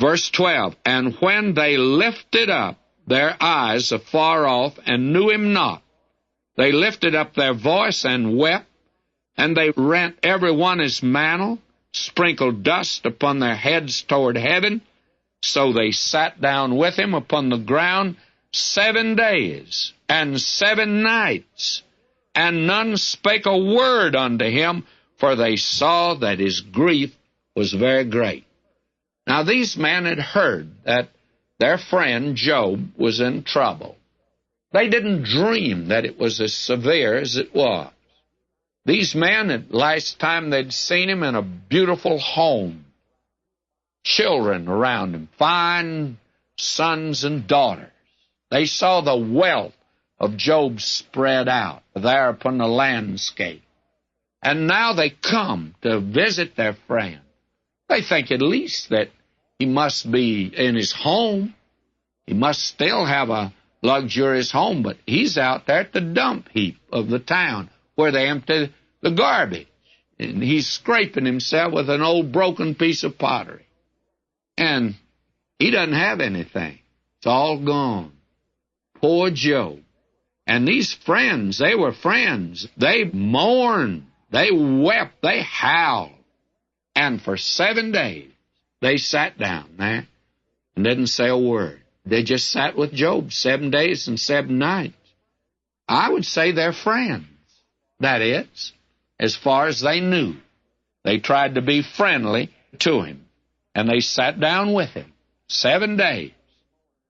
Verse 12, and when they lifted up their eyes afar off and knew him not, they lifted up their voice and wept, and they rent every one his mantle, sprinkled dust upon their heads toward heaven. So they sat down with him upon the ground 7 days and 7 nights, and none spake a word unto him, for they saw that his grief was very great. Now these men had heard that their friend Job was in trouble. They didn't dream that it was as severe as it was. These men, at last time they'd seen him in a beautiful home, children around him, fine sons and daughters. They saw the wealth of Job spread out there upon the landscape. And now they come to visit their friend. They think at least that he must be in his home. He must still have a luxurious home, but he's out there at the dump heap of the town where they empty the garbage. And he's scraping himself with an old broken piece of pottery. And he doesn't have anything. It's all gone. Poor Job. And these friends, they were friends. They mourned. They wept. They howled. And for 7 days, they sat down there and didn't say a word. They just sat with Job 7 days and 7 nights. I would say they're friends. That is, as far as they knew. They tried to be friendly to him, and they sat down with him 7 days.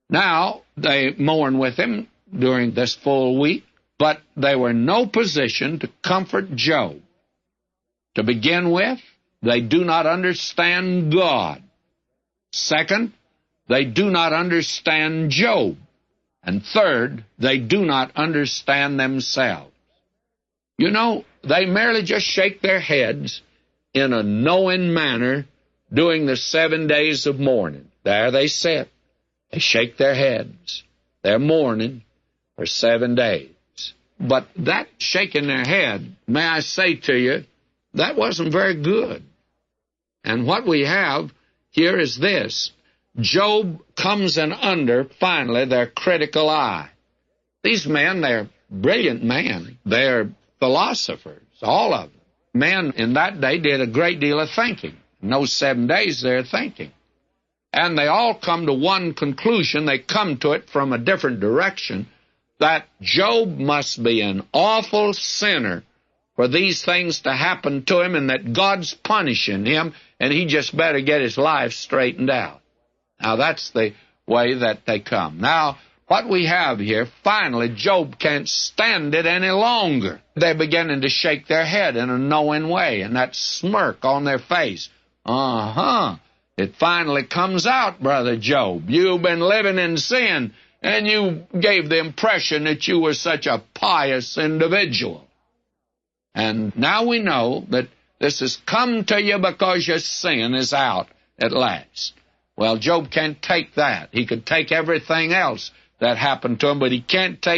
Now, they mourned with him during this full week, but they were in no position to comfort Job. To begin with, they do not understand God. Second, they do not understand Job. And third, they do not understand themselves. You know, they merely just shake their heads in a knowing manner during the 7 days of mourning. There they sit. They shake their heads. They're mourning for 7 days. But that shaking their head, may I say to you, that wasn't very good. And what we have here is this. Job comes in under, finally, their critical eye. These men, they're brilliant men. They're philosophers, all of them. Men in that day did a great deal of thinking. In those 7 days, they're thinking. And they all come to one conclusion. They come to it from a different direction, that Job must be an awful sinner for these things to happen to him, and that God's punishing him, and he just better get his life straightened out. Now, that's the way that they come. Now, what we have here, finally, Job can't stand it any longer. They're beginning to shake their head in a knowing way, and that smirk on their face. It finally comes out, Brother Job. You've been living in sin, and you gave the impression that you were such a pious individual. And now we know that this has come to you because your sin is out at last. Well, Job can't take that. He could take everything else that happened to him, but he can't take